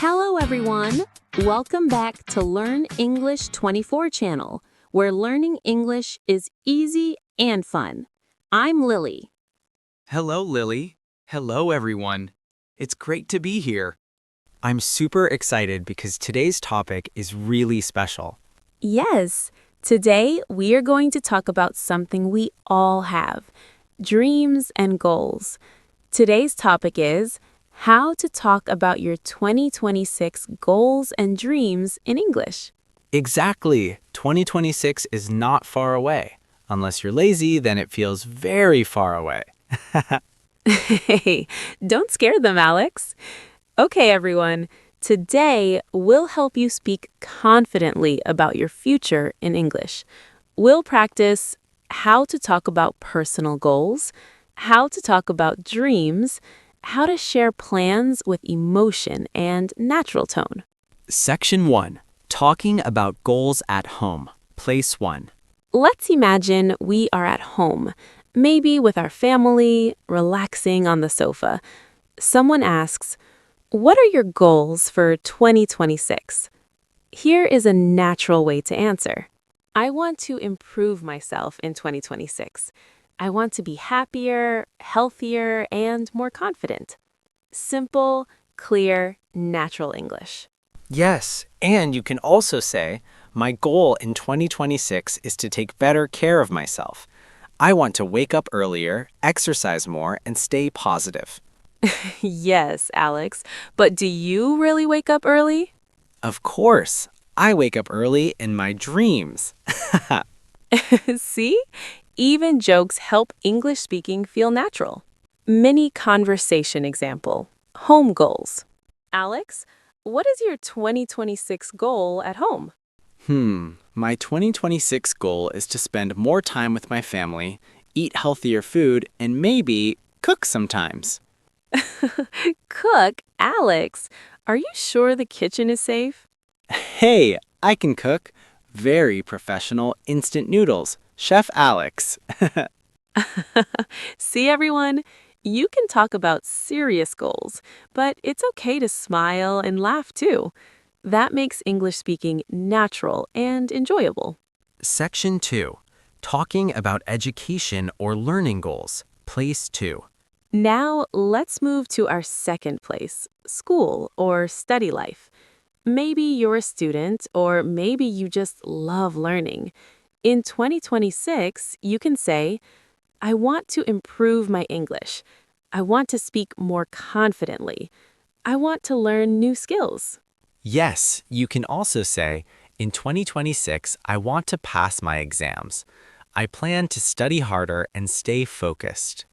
Hello, everyone. Welcome back to Learn English 24 channel, where learning English is easy and fun. I'm Lily. Hello, Lily. Hello, everyone. It's great to be here. I'm super excited because today's topic is really special. Yes, today we are going to talk about something we all have, dreams and goals. Today's topic is how to talk about your 2026 goals and dreams in English. Exactly. 2026 is not far away. Unless you're lazy, then it feels very far away. Hey, don't scare them, Alex. Okay, everyone. Today, we'll help you speak confidently about your future in English. We'll practice how to talk about personal goals, how to talk about dreams, how to share plans with emotion and natural tone. Section 1. Talking about goals at home. Place 1. Let's imagine we are at home, maybe with our family, relaxing on the sofa. Someone asks, "What are your goals for 2026?" Here is a natural way to answer. I want to improve myself in 2026. I want to be happier, healthier, and more confident. Simple, clear, natural English. Yes, and you can also say, my goal in 2026 is to take better care of myself. I want to wake up earlier, exercise more, and stay positive. Yes, Alex, but do you really wake up early? Of course, I wake up early in my dreams. See? Even jokes help English speaking feel natural. Mini conversation example. Home goals. Alex, what is your 2026 goal at home? My 2026 goal is to spend more time with my family, eat healthier food, and maybe cook sometimes. Cook? Alex, are you sure the kitchen is safe? Hey, I can cook. Very professional instant noodles. Chef Alex. See, everyone? You can talk about serious goals, but it's okay to smile and laugh too. That makes English speaking natural and enjoyable. Section 2. Talking about education or learning goals. Place 2. Now, let's move to our second place, school or study life. Maybe you're a student, or maybe you just love learning. In 2026, you can say, I want to improve my English. I want to speak more confidently. I want to learn new skills. Yes, you can also say, in 2026, I want to pass my exams. I plan to study harder and stay focused.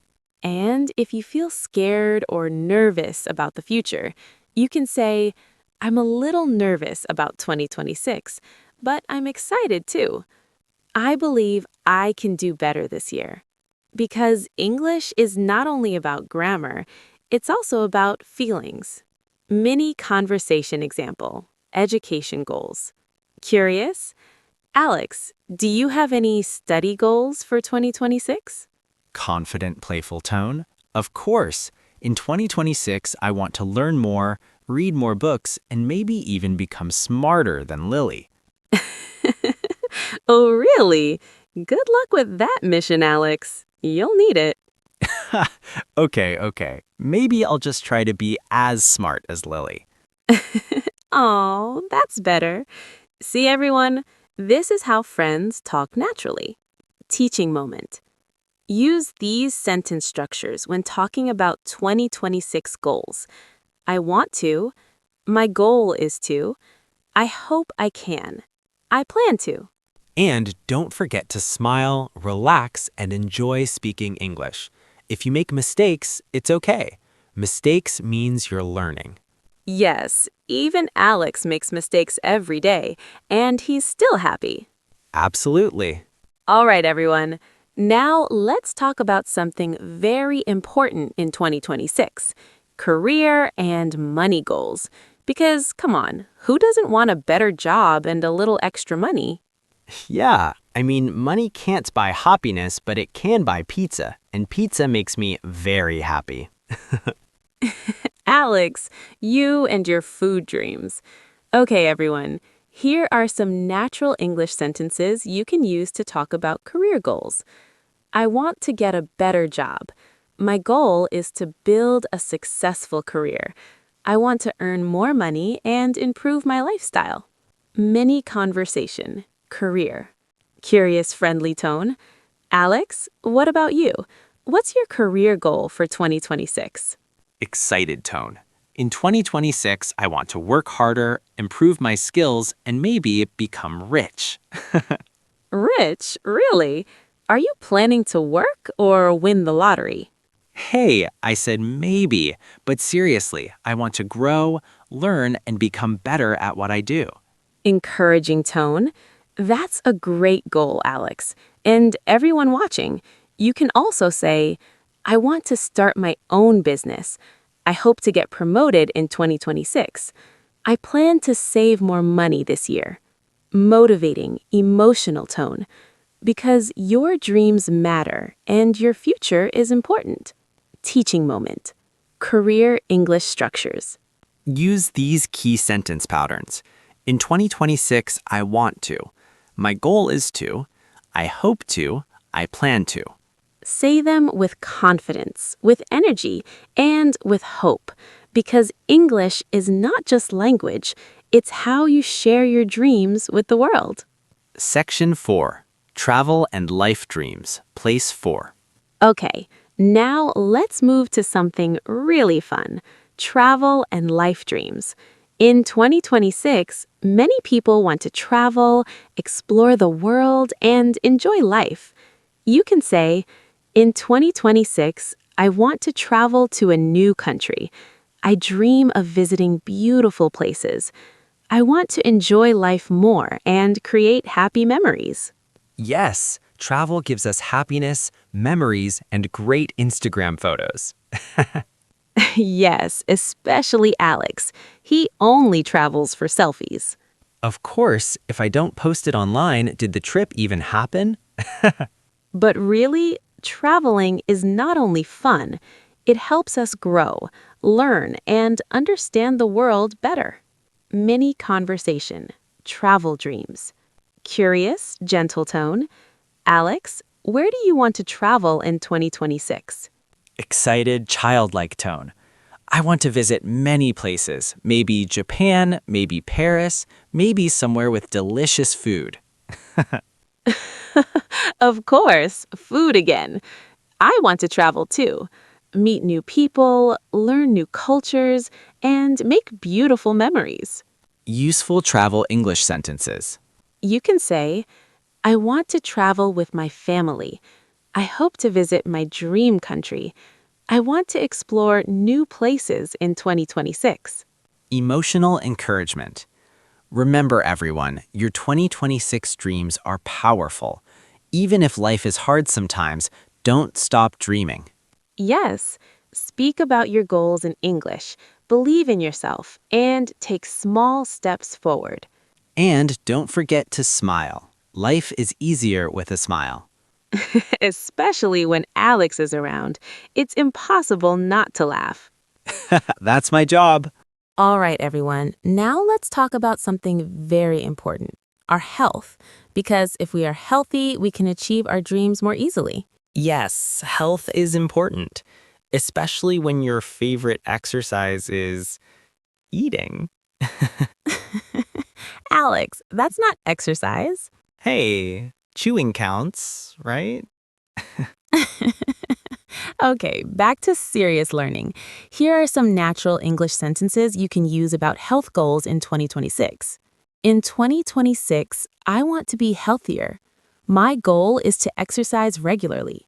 And if you feel scared or nervous about the future, you can say, I'm a little nervous about 2026, but I'm excited too. I believe I can do better this year. Because English is not only about grammar, it's also about feelings. Mini conversation example, education goals. Curious? Alex, do you have any study goals for 2026? Confident, playful tone? Of course. In 2026, I want to learn more, read more books, and maybe even become smarter than Lily. Oh, really? Good luck with that mission, Alex. You'll need it. Okay. Maybe I'll just try to be as smart as Lily. Oh, that's better. See, everyone, this is how friends talk naturally. Teaching moment. Use these sentence structures when talking about 2026 goals. I want to. My goal is to. I hope I can. I plan to. And don't forget to smile, relax, and enjoy speaking English. If you make mistakes, it's okay. Mistakes means you're learning. Yes, even Alex makes mistakes every day, and he's still happy. Absolutely. All right, everyone. Now let's talk about something very important in 2026, career and money goals. Because, come on, who doesn't want a better job and a little extra money? Yeah, I mean, money can't buy happiness, but it can buy pizza, and pizza makes me very happy. Alex, you and your food dreams. Okay, everyone, here are some natural English sentences you can use to talk about career goals. I want to get a better job. My goal is to build a successful career. I want to earn more money and improve my lifestyle. Mini conversation, career. Curious, friendly tone. Alex, what about you? What's your career goal for 2026? Excited tone. In 2026, I want to work harder, improve my skills, and maybe become rich. Rich, really? Are you planning to work or win the lottery? Hey, I said maybe, but seriously, I want to grow, learn, and become better at what I do. Encouraging tone. That's a great goal, Alex. And everyone watching, you can also say, I want to start my own business. I hope to get promoted in 2026. I plan to save more money this year. Motivating, emotional tone. Because your dreams matter and your future is important. Teaching moment. Career English structures. Use these key sentence patterns. In 2026, I want to. My goal is to. I hope to. I plan to. Say them with confidence, with energy, and with hope, because English is not just language, it's how you share your dreams with the world. Section 4. Travel and Life Dreams, Place 4. Okay, now let's move to something really fun, travel and life dreams. In 2026, many people want to travel, explore the world, and enjoy life. You can say, in 2026, I want to travel to a new country. I dream of visiting beautiful places. I want to enjoy life more and create happy memories. Yes, travel gives us happiness, memories, and great Instagram photos. Yes, especially Alex. He only travels for selfies. Of course, if I don't post it online, did the trip even happen? But really, traveling is not only fun, it helps us grow, learn, and understand the world better. Mini conversation, travel dreams. Curious, gentle tone. Alex, where do you want to travel in 2026? Excited, childlike tone. I want to visit many places, maybe Japan, maybe Paris, maybe somewhere with delicious food. Of course, food again. I want to travel too. Meet new people, learn new cultures, and make beautiful memories. Useful travel English sentences. You can say, I want to travel with my family. I hope to visit my dream country. I want to explore new places in 2026. Emotional encouragement. Remember, everyone, your 2026 dreams are powerful. Even if life is hard sometimes, don't stop dreaming. Yes, speak about your goals in English, believe in yourself, and take small steps forward. And don't forget to smile. Life is easier with a smile. Especially when Alex is around, it's impossible not to laugh. That's my job. All right, everyone. Now let's talk about something very important, our health. Because if we are healthy, we can achieve our dreams more easily. Yes, health is important, especially when your favorite exercise is eating. Alex, that's not exercise. Hey, chewing counts, right? Okay, back to serious learning. Here are some natural English sentences you can use about health goals in 2026. In 2026, I want to be healthier. My goal is to exercise regularly.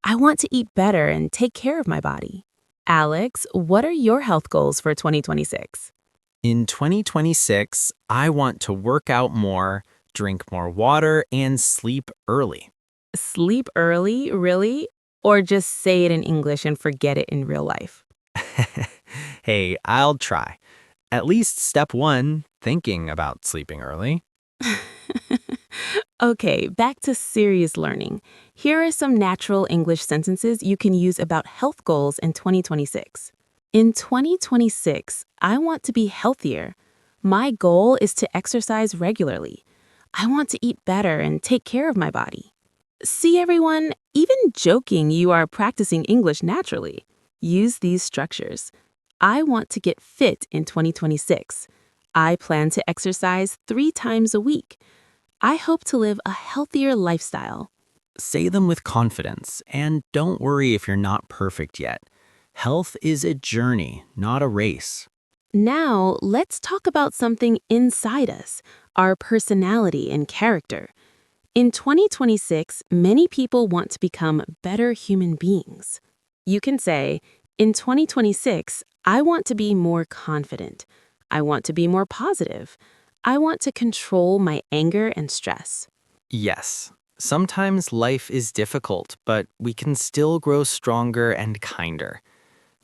I want to eat better and take care of my body. Alex, what are your health goals for 2026? In 2026, I want to work out more, drink more water, and sleep early. Sleep early, really? Or just say it in English and forget it in real life? Hey, I'll try. At least step one, thinking about sleeping early. Okay, back to serious learning. Here are some natural English sentences you can use about health goals in 2026. In 2026, I want to be healthier. My goal is to exercise regularly. I want to eat better and take care of my body. See, everyone, even joking, you are practicing English naturally. Use these structures. I want to get fit in 2026. I plan to exercise 3 times a week. I hope to live a healthier lifestyle. Say them with confidence, and don't worry if you're not perfect yet. Health is a journey, not a race. Now, let's talk about something inside us, our personality and character. In 2026, many people want to become better human beings. You can say, in 2026, I want to be more confident. I want to be more positive. I want to control my anger and stress. Yes, sometimes life is difficult, but we can still grow stronger and kinder.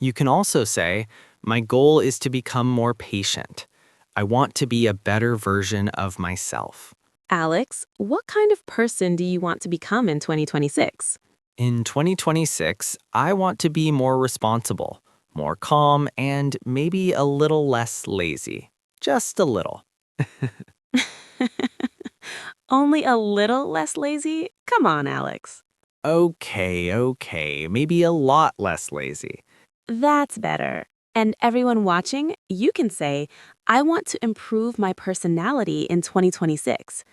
You can also say, my goal is to become more patient. I want to be a better version of myself. Alex, what kind of person do you want to become in 2026? In 2026, I want to be more responsible, more calm, and maybe a little less lazy. Just a little. Only a little less lazy? Come on, Alex. Okay, maybe a lot less lazy. That's better. And everyone watching, you can say, I want to improve my personality in 2026.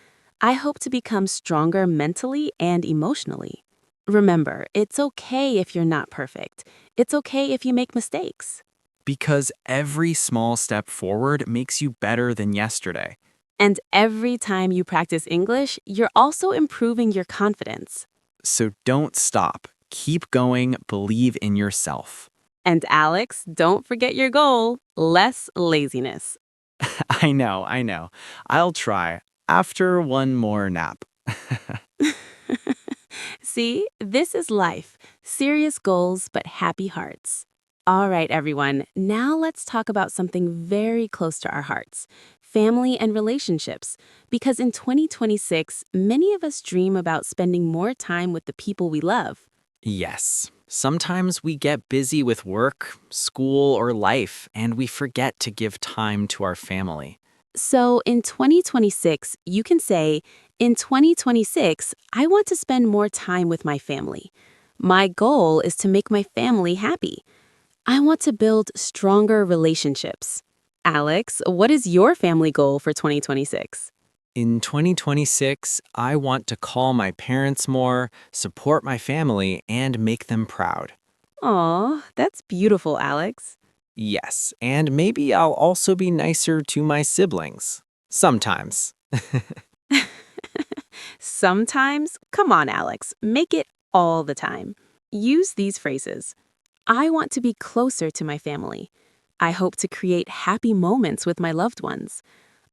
I hope to become stronger mentally and emotionally. Remember, it's okay if you're not perfect. It's okay if you make mistakes. Because every small step forward makes you better than yesterday. And every time you practice English, you're also improving your confidence. So don't stop. Keep going. Believe in yourself. And Alex, don't forget your goal, less laziness. I know. I'll try after one more nap. See, this is life. Serious goals, but happy hearts. All right, everyone, now let's talk about something very close to our hearts, family and relationships. Because in 2026, many of us dream about spending more time with the people we love. Yes, sometimes we get busy with work, school, or life, and we forget to give time to our family. So in 2026, you can say, in 2026, I want to spend more time with my family. My goal is to make my family happy. I want to build stronger relationships. Alex, what is your family goal for 2026? In 2026, I want to call my parents more, support my family, and make them proud. Aw, that's beautiful, Alex. Yes, and maybe I'll also be nicer to my siblings. Sometimes. Sometimes, come on, Alex, make it all the time. Use these phrases. I want to be closer to my family. I hope to create happy moments with my loved ones.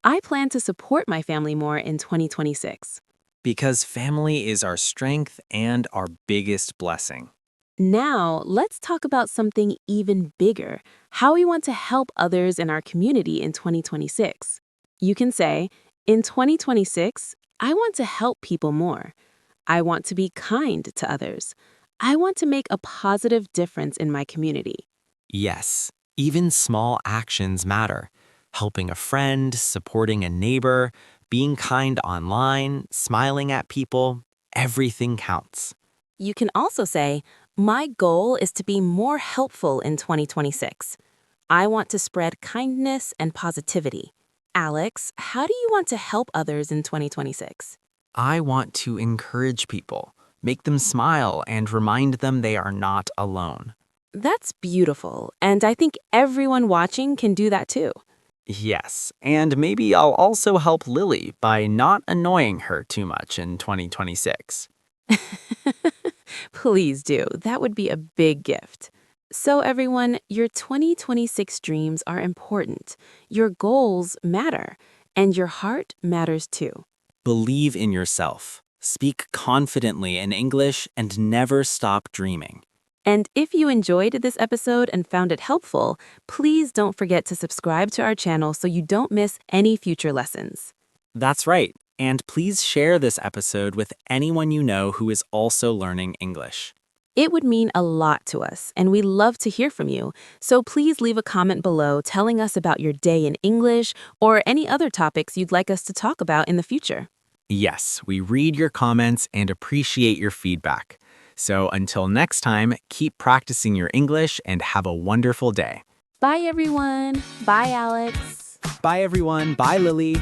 I plan to support my family more in 2026. Because family is our strength and our biggest blessing. Now, let's talk about something even bigger, how we want to help others in our community in 2026. You can say, in 2026, I want to help people more. I want to be kind to others. I want to make a positive difference in my community. Yes, even small actions matter. Helping a friend, supporting a neighbor, being kind online, smiling at people, everything counts. You can also say, my goal is to be more helpful in 2026. I want to spread kindness and positivity. Alex, how do you want to help others in 2026? I want to encourage people, make them smile, and remind them they are not alone. That's beautiful, and I think everyone watching can do that too. Yes, and maybe I'll also help Lily by not annoying her too much in 2026. Please do. That would be a big gift. So, everyone, your 2026 dreams are important. Your goals matter, and your heart matters too. Believe in yourself, speak confidently in English, and never stop dreaming. And if you enjoyed this episode and found it helpful, please don't forget to subscribe to our channel so you don't miss any future lessons. That's right, and please share this episode with anyone you know who is also learning English. It would mean a lot to us, and we love to hear from you. So please leave a comment below telling us about your day in English or any other topics you'd like us to talk about in the future. Yes, we read your comments and appreciate your feedback. So until next time, keep practicing your English and have a wonderful day. Bye, everyone. Bye, Alex. Bye, everyone. Bye, Lily.